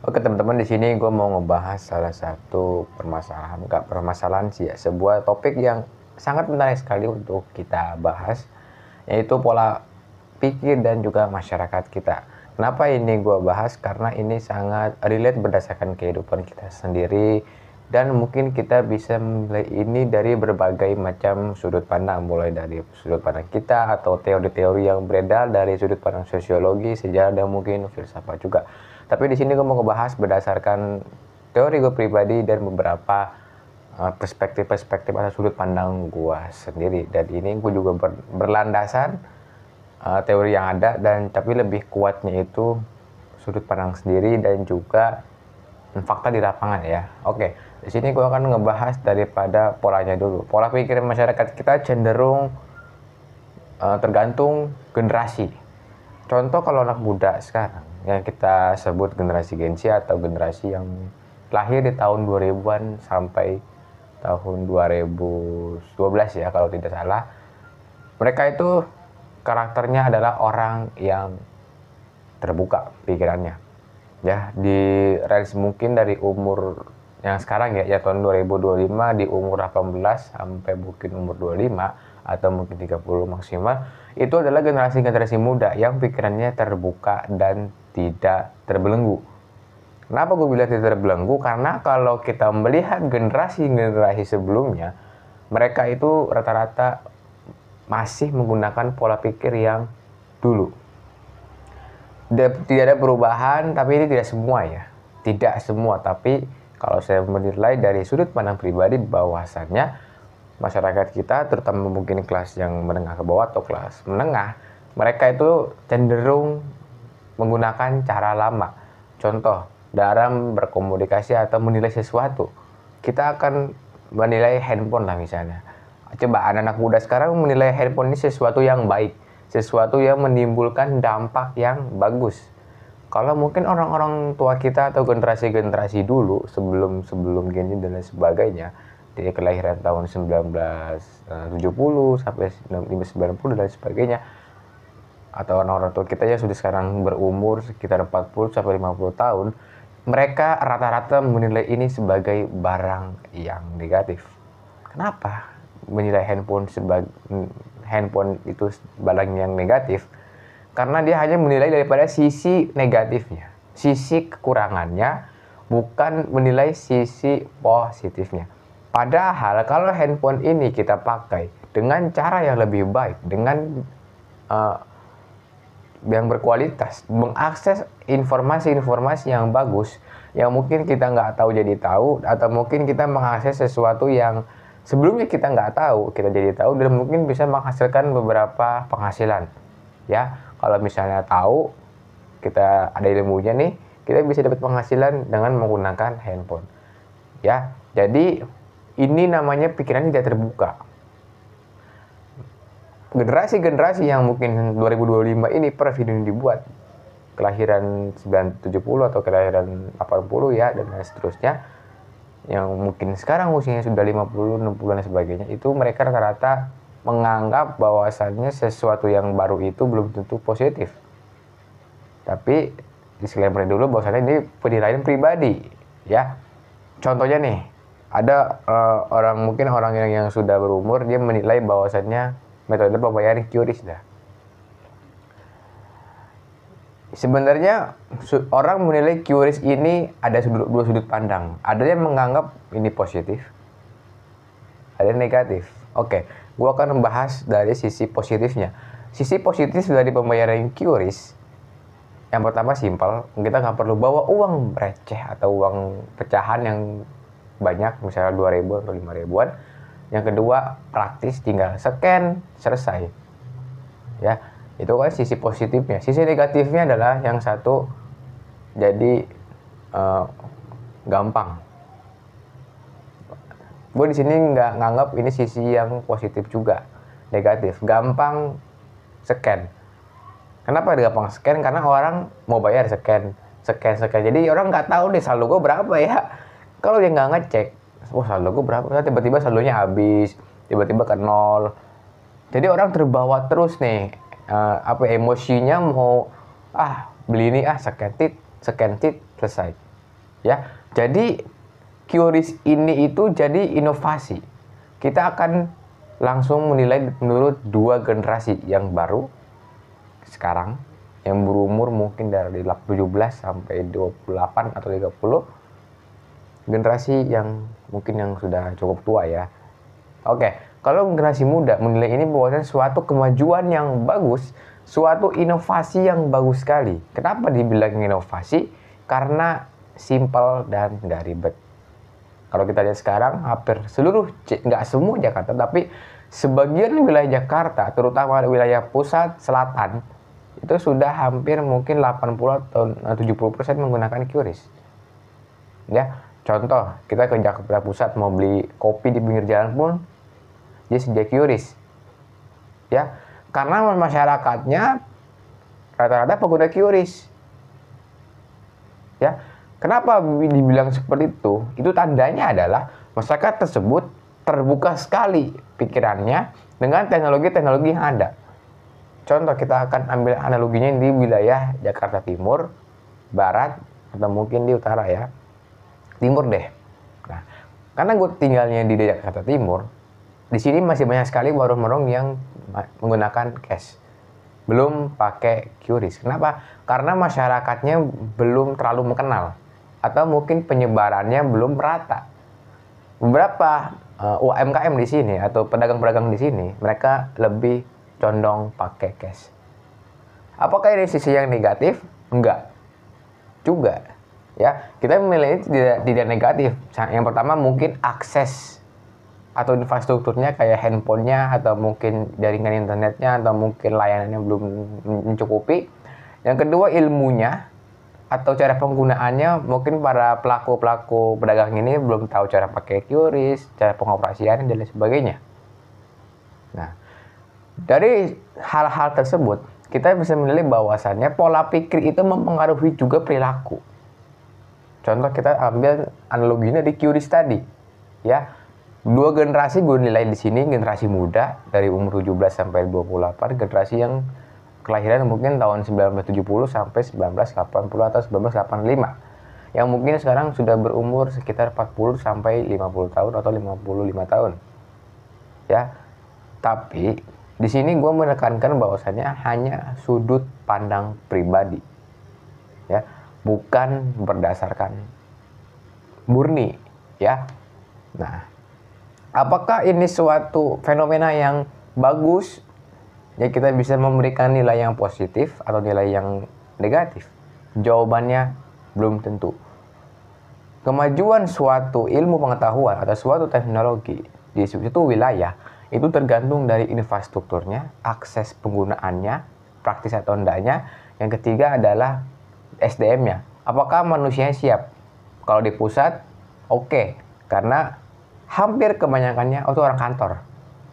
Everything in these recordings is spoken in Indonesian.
Oke teman-teman, di sini gue mau ngebahas salah satu permasalahan, nggak permasalahan sih ya, sebuah topik yang sangat menarik sekali untuk kita bahas, yaitu pola pikir dan juga masyarakat kita. Kenapa ini gue bahas? Karena ini sangat relate berdasarkan kehidupan kita sendiri, dan mungkin kita bisa mulai ini dari berbagai macam sudut pandang, mulai dari sudut pandang kita atau teori-teori yang beredar dari sudut pandang sosiologi, sejarah, dan mungkin filsafat juga. Tapi di sini gue mau ngebahas berdasarkan teori gue pribadi dan beberapa perspektif-perspektif atau sudut pandang gue sendiri. Dan ini gue juga berlandasan teori yang ada, dan tapi lebih kuatnya itu sudut pandang sendiri dan juga fakta di lapangan ya. Oke, di sini gue akan ngebahas daripada polanya dulu. Pola pikir masyarakat kita cenderung tergantung generasi. Contoh kalau anak muda sekarang yang kita sebut generasi Gen Z atau generasi yang lahir di tahun 2000-an sampai tahun 2012 ya kalau tidak salah. Mereka itu karakternya adalah orang yang terbuka pikirannya. Ya, di range mungkin dari umur yang sekarang ya tahun 2025 di umur 18 sampai mungkin umur 25 atau mungkin 30 maksimal, itu adalah generasi-generasi muda yang pikirannya terbuka dan tidak terbelenggu. Kenapa gue bilang tidak terbelenggu? Karena kalau kita melihat generasi-generasi sebelumnya, mereka itu rata-rata masih menggunakan pola pikir yang dulu. Tidak ada perubahan, tapi ini tidak semua ya. Tidak semua, tapi kalau saya menilai dari sudut pandang pribadi bahwasannya masyarakat kita, terutama mungkin kelas yang menengah ke bawah atau kelas menengah, mereka itu cenderung menggunakan cara lama. Contoh, dalam berkomunikasi atau menilai sesuatu, kita akan menilai handphone lah misalnya. Coba anak-anak muda sekarang menilai handphone ini sesuatu yang baik, sesuatu yang menimbulkan dampak yang bagus. Kalau mungkin orang-orang tua kita atau generasi-generasi dulu sebelum Gen Z dan lain sebagainya, dari kelahiran tahun 1970 sampai 1990 dan lain sebagainya, atau orang-orang tua kita yang sudah sekarang berumur sekitar 40 sampai 50 tahun, mereka rata-rata menilai ini sebagai barang yang negatif. Kenapa menilai handphone itu barang yang negatif? Karena dia hanya menilai daripada sisi negatifnya, sisi kekurangannya, bukan menilai sisi positifnya. Padahal kalau handphone ini kita pakai dengan cara yang lebih baik, dengan yang berkualitas, mengakses informasi-informasi yang bagus, yang mungkin kita nggak tahu jadi tahu, atau mungkin kita mengakses sesuatu yang sebelumnya kita nggak tahu, kita jadi tahu, dan mungkin bisa menghasilkan beberapa penghasilan. Ya, kalau misalnya tahu, kita ada ilmunya nih, kita bisa dapat penghasilan dengan menggunakan handphone. Ya, jadi ini namanya pikiran tidak terbuka. Generasi-generasi yang mungkin 2025 ini per video ini dibuat, kelahiran 970 atau kelahiran 80 ya, dan seterusnya, yang mungkin sekarang usianya sudah 50, 60 dan sebagainya, itu mereka rata-rata menganggap bahwasannya sesuatu yang baru itu belum tentu positif. Tapi disclaimer dulu bahwasannya ini penilaian pribadi ya. Contohnya nih, ada orang yang sudah berumur, dia menilai bahwasannya metode pembayaran QRIS dah. Sebenarnya orang menilai QRIS ini ada dua sudut pandang. Ada yang menganggap ini positif, ada yang negatif. Oke, gue akan membahas dari sisi positifnya. Sisi positif dari pembayaran QRIS, yang pertama simpel, kita nggak perlu bawa uang receh atau uang pecahan yang banyak, misalnya 2.000 atau 5.000-an. Yang kedua, praktis, tinggal scan, selesai. Ya, itu kan sisi positifnya. Sisi negatifnya adalah yang satu, jadi gampang. Gue di sini nggak nganggap ini sisi yang positif juga, negatif. Gampang scan. Kenapa gampang scan? Karena orang mau bayar scan. Jadi orang nggak tahu nih saldo gue berapa ya. Kalau dia nggak ngecek, saldo gue berapa? Tiba-tiba saldonya habis, tiba-tiba ke nol. Jadi orang terbawa terus nih, emosinya mau beli ini scan tit selesai. Ya, jadi QRIS ini itu jadi inovasi. Kita akan langsung menilai menurut 2 generasi yang baru sekarang, yang berumur mungkin dari 17 sampai 28 atau 30, generasi yang mungkin yang sudah cukup tua ya. Oke, kalau generasi muda menilai ini bahwasanya suatu kemajuan yang bagus, suatu inovasi yang bagus sekali. Kenapa dibilang inovasi? Karena simple dan nggak ribet. Kalau kita lihat sekarang, hampir seluruh, nggak semua Jakarta, tapi sebagian wilayah Jakarta, terutama wilayah pusat selatan, itu sudah hampir mungkin 80 atau 70% menggunakan QRIS. Ya, contoh, kita ke Jakarta Pusat mau beli kopi di pinggir jalan pun dia sedia QRIS. Ya, karena masyarakatnya rata-rata pengguna QRIS. Ya, kenapa dibilang seperti itu? Itu tandanya adalah masyarakat tersebut terbuka sekali pikirannya dengan teknologi-teknologi yang ada. Contoh, kita akan ambil analoginya di wilayah Jakarta Timur, Barat, atau mungkin di Utara ya. Timur deh. Nah, karena gue tinggalnya di Jakarta Timur, di sini masih banyak sekali warung-warung yang menggunakan cash. Belum pakai QRIS. Kenapa? Karena masyarakatnya belum terlalu mengenal. Atau mungkin penyebarannya belum merata. Beberapa UMKM di sini atau pedagang-pedagang di sini, mereka lebih condong pakai cash. Apakah ini sisi yang negatif? Enggak. Juga. Ya, kita menilai tidak negatif. Yang pertama mungkin akses atau infrastrukturnya kayak handphonenya atau mungkin jaringan internetnya atau mungkin layanannya belum mencukupi. Yang kedua ilmunya atau cara penggunaannya, mungkin para pelaku pedagang ini belum tahu cara pakai QRIS, cara pengoperasiannya dan lain sebagainya. Nah, dari hal-hal tersebut kita bisa menilai bahwasannya pola pikir itu mempengaruhi juga perilaku. Contoh, kita ambil analoginya di QRIS tadi. Ya, 2 generasi gue nilai di sini, generasi muda dari umur 17 sampai 28, generasi yang kelahiran mungkin tahun 1970 sampai 1980 atau 1985. Yang mungkin sekarang sudah berumur sekitar 40 sampai 50 tahun atau 55 tahun. Ya. Tapi di sini gue menekankan bahwasannya hanya sudut pandang pribadi. Ya, bukan berdasarkan murni, ya. Nah, apakah ini suatu fenomena yang bagus? Ya, kita bisa memberikan nilai yang positif atau nilai yang negatif. Jawabannya belum tentu. Kemajuan suatu ilmu pengetahuan atau suatu teknologi di suatu wilayah itu tergantung dari infrastrukturnya, akses penggunaannya, praktis atau enggaknya. Yang ketiga adalah SDM-nya. Apakah manusianya siap? Kalau di pusat, oke. Karena hampir kebanyakannya itu orang kantor.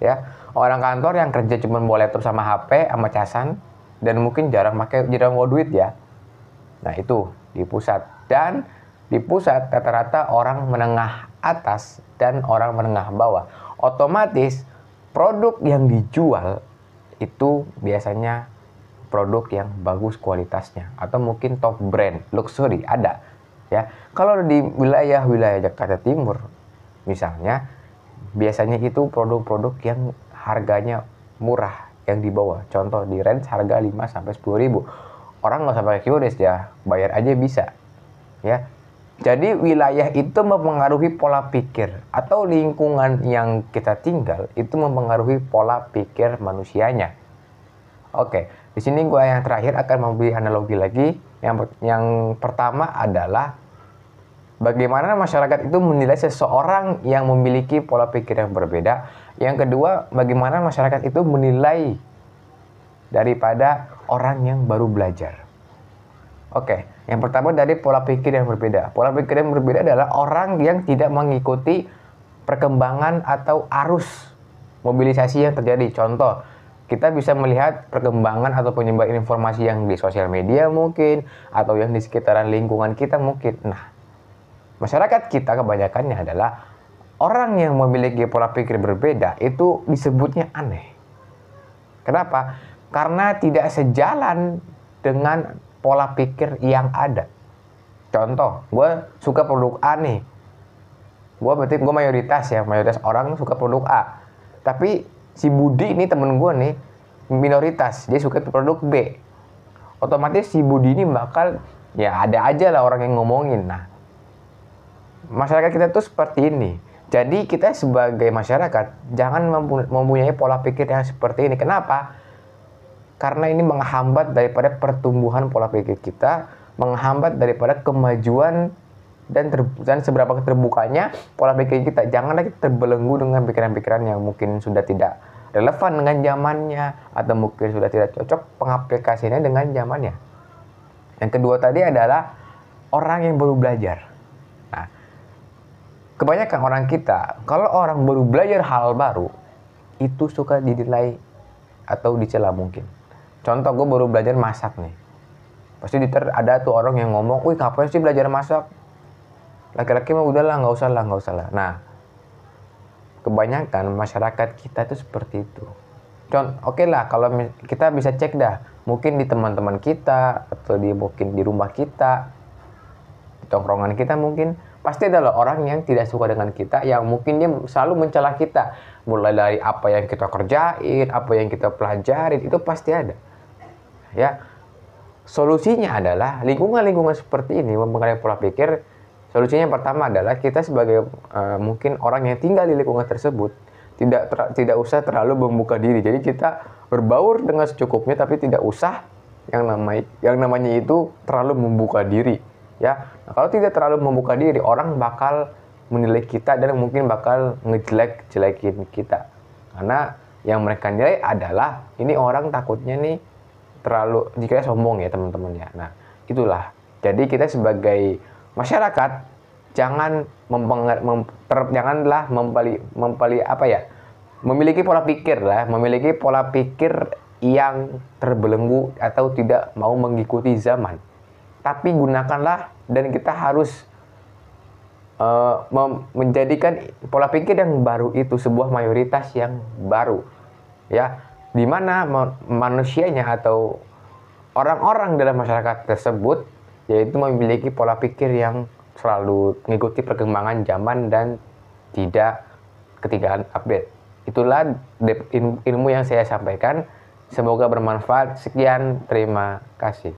Ya, orang kantor yang kerja cuma bawa laptop sama HP, sama casan, dan mungkin jarang bawa duit ya. Nah, itu di pusat. Dan di pusat rata-rata orang menengah atas dan orang menengah bawah. Otomatis produk yang dijual itu biasanya produk yang bagus kualitasnya atau mungkin top brand, luxury ada ya. Kalau di wilayah Jakarta Timur misalnya, biasanya itu produk-produk yang harganya murah yang di bawah. Contoh di range harga 5 sampai 10 ribu. Orang nggak usah pakai QRIS ya, bayar aja bisa. Ya. Jadi wilayah itu mempengaruhi pola pikir atau lingkungan yang kita tinggal itu mempengaruhi pola pikir manusianya. Oke, di sini gue yang terakhir akan memberi analogi lagi. Yang pertama adalah bagaimana masyarakat itu menilai seseorang yang memiliki pola pikir yang berbeda. Yang kedua, bagaimana masyarakat itu menilai daripada orang yang baru belajar. Oke, yang pertama dari pola pikir yang berbeda. Pola pikir yang berbeda adalah orang yang tidak mengikuti perkembangan atau arus mobilisasi yang terjadi. Contoh, kita bisa melihat perkembangan atau penyebaran informasi yang di sosial media mungkin, atau yang di sekitaran lingkungan kita mungkin. Nah, masyarakat kita kebanyakannya adalah orang yang memiliki pola pikir berbeda itu disebutnya aneh. Kenapa? Karena tidak sejalan dengan pola pikir yang ada. Contoh, gue suka produk A nih. Gue mayoritas orang suka produk A. Tapi si Budi ini temen gue nih minoritas, dia suka produk B. Otomatis si Budi ini bakal, ya ada aja lah orang yang ngomongin. Nah, masyarakat kita tuh seperti ini. Jadi kita sebagai masyarakat jangan mempunyai pola pikir yang seperti ini. Kenapa? Karena ini menghambat daripada pertumbuhan pola pikir kita, menghambat daripada kemajuan dan seberapa terbukanya pola pikir kita. Janganlah kita terbelenggu dengan pikiran-pikiran yang mungkin sudah tidak relevan dengan zamannya, atau mungkin sudah tidak cocok pengaplikasinya dengan zamannya. Yang kedua tadi adalah orang yang baru belajar. Nah, kebanyakan orang kita, kalau orang baru belajar hal baru, itu suka dinilai atau dicela mungkin. Contoh, gue baru belajar masak nih. Pasti ada tuh orang yang ngomong, wih ngapain sih belajar masak? Laki-laki mah udahlah, nggak usah lah. Nah, kebanyakan masyarakat kita tuh seperti itu. Oke lah, kalau kita bisa cek dah, mungkin di teman-teman kita, atau mungkin di rumah kita, di tongkrongan kita mungkin, pasti ada loh orang yang tidak suka dengan kita, yang mungkin dia selalu mencela kita. Mulai dari apa yang kita kerjain, apa yang kita pelajarin, itu pasti ada. Ya, solusinya adalah lingkungan-lingkungan seperti ini mempengaruhi pola pikir. Solusinya yang pertama adalah kita sebagai mungkin orang yang tinggal di lingkungan tersebut tidak usah terlalu membuka diri. Jadi kita berbaur dengan secukupnya, tapi tidak usah yang namanya itu terlalu membuka diri. Ya, nah, kalau tidak terlalu membuka diri, orang bakal menilai kita dan mungkin bakal ngejelek-jelekin kita. Karena yang mereka nilai adalah ini orang takutnya nih terlalu dikira sombong ya teman-teman ya. Nah, itulah. Jadi kita sebagai masyarakat janganlah memiliki pola pikir yang terbelenggu atau tidak mau mengikuti zaman. Tapi gunakanlah, dan kita harus menjadikan pola pikir yang baru itu sebuah mayoritas yang baru, ya, di mana manusianya atau orang-orang dalam masyarakat tersebut yaitu memiliki pola pikir yang selalu mengikuti perkembangan zaman dan tidak ketinggalan update. Itulah ilmu yang saya sampaikan. Semoga bermanfaat. Sekian, terima kasih.